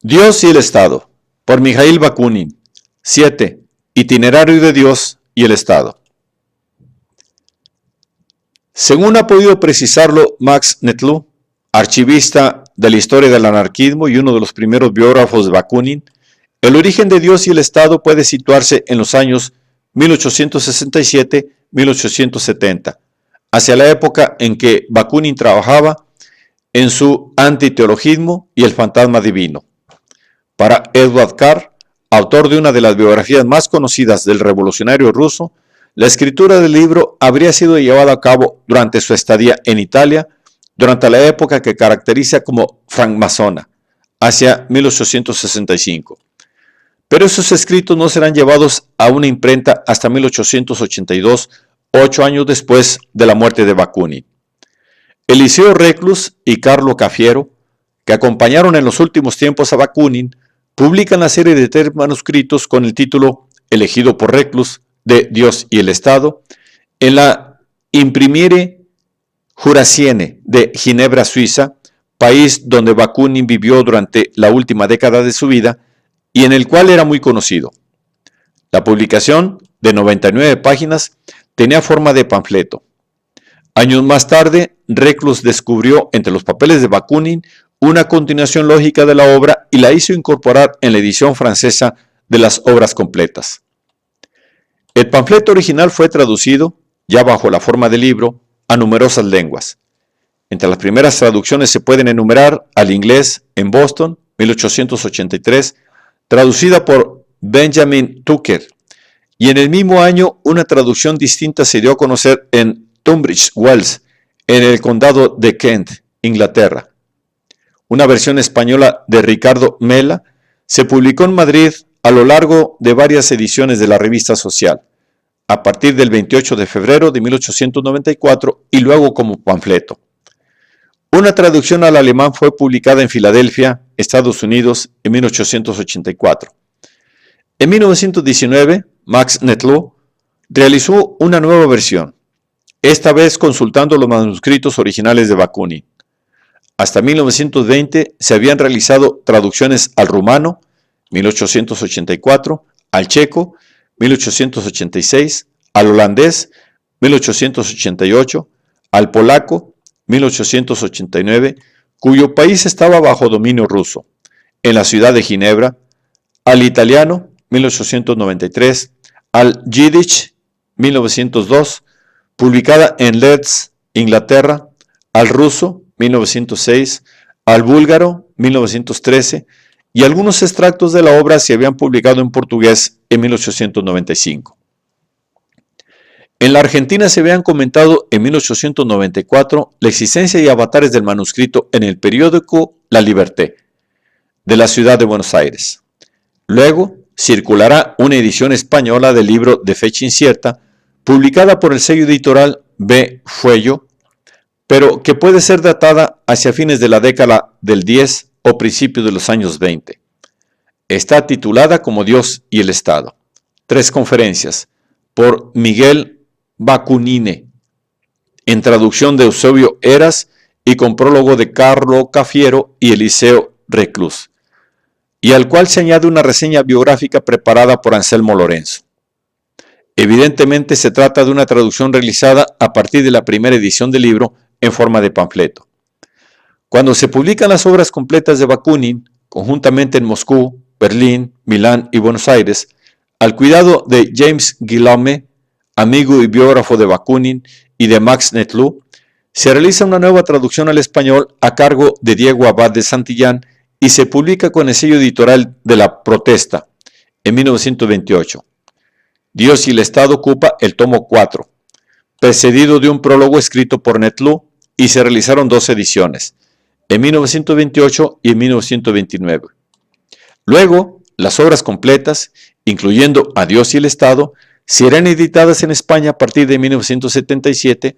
Dios y el Estado, por Mijail Bakunin. 7. Itinerario de Dios y el Estado. Según ha podido precisarlo Max Nettlau, archivista de la historia del anarquismo y uno de los primeros biógrafos de Bakunin, el origen de Dios y el Estado puede situarse en los años 1867-1870, hacia la época en que Bakunin trabajaba en su antiteologismo y el fantasma divino. Para Edward Carr, autor de una de las biografías más conocidas del revolucionario ruso, la escritura del libro habría sido llevada a cabo durante su estadía en Italia, durante la época que caracteriza como francmasona, hacia 1865. Pero esos escritos no serán llevados a una imprenta hasta 1882, 8 años después de la muerte de Bakunin. Eliseo Reclus y Carlo Cafiero, que acompañaron en los últimos tiempos a Bakunin, publican la serie de 3 manuscritos con el título, elegido por Reclus, de Dios y el Estado, en la Imprimiere Jurassienne de Ginebra, Suiza, país donde Bakunin vivió durante la última década de su vida y en el cual era muy conocido. La publicación, de 99 páginas, tenía forma de panfleto. Años más tarde, Reclus descubrió entre los papeles de Bakunin una continuación lógica de la obra y la hizo incorporar en la edición francesa de las obras completas. El panfleto original fue traducido, ya bajo la forma de libro, a numerosas lenguas. Entre las primeras traducciones se pueden enumerar al inglés en Boston, 1883, traducida por Benjamin Tucker, y en el mismo año una traducción distinta se dio a conocer en Tunbridge Wells, en el condado de Kent, Inglaterra. Una versión española de Ricardo Mela se publicó en Madrid a lo largo de varias ediciones de la revista Social, a partir del 28 de febrero de 1894 y luego como panfleto. Una traducción al alemán fue publicada en Filadelfia, Estados Unidos, en 1884. En 1919, Max Nettlau realizó una nueva versión, esta vez consultando los manuscritos originales de Bakunin. Hasta 1920 se habían realizado traducciones al rumano, 1884, al checo, 1886, al holandés, 1888, al polaco, 1889, cuyo país estaba bajo dominio ruso, en la ciudad de Ginebra, al italiano, 1893, al yiddish, 1902, publicada en Leeds, Inglaterra, al ruso, 1906, al búlgaro, 1913, y algunos extractos de la obra se habían publicado en portugués en 1895. En la Argentina se habían comentado en 1894 la existencia de avatares del manuscrito en el periódico La Liberté, de la ciudad de Buenos Aires. Luego circulará una edición española del libro de fecha incierta, publicada por el sello editorial B. Fuello, pero que puede ser datada hacia fines de la década del 10 o principios de los años 20. Está titulada como Dios y el Estado. 3 conferencias, por Miguel Bakunine, en traducción de Eusebio Heras y con prólogo de Carlo Cafiero y Eliseo Reclus, y al cual se añade una reseña biográfica preparada por Anselmo Lorenzo. Evidentemente se trata de una traducción realizada a partir de la primera edición del libro en forma de panfleto. Cuando se publican las obras completas de Bakunin, conjuntamente en Moscú, Berlín, Milán y Buenos Aires, al cuidado de James Guillaume, amigo y biógrafo de Bakunin, y de Max Nettlau, se realiza una nueva traducción al español a cargo de Diego Abad de Santillán y se publica con el sello editorial de La Protesta en 1928. Dios y el Estado ocupa el tomo 4, precedido de un prólogo escrito por Nettlau, y se realizaron 2 ediciones, en 1928 y en 1929. Luego, las obras completas, incluyendo A Dios y el Estado, serán editadas en España a partir de 1977,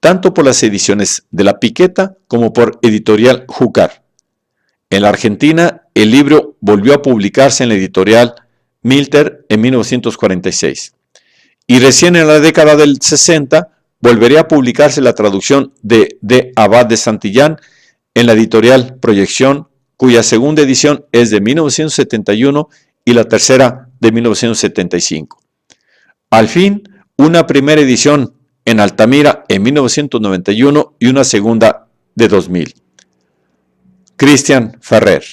tanto por las ediciones de La Piqueta como por Editorial Júcar. En la Argentina, el libro volvió a publicarse en la editorial Milter en 1946. Y recién en la década del 60 volvería a publicarse la traducción de Abad de Santillán en la editorial Proyección cuya segunda edición es de 1971 y la tercera de 1975. Al fin, una primera edición en Altamira en 1991 y una segunda de 2000. Cristian Ferrer.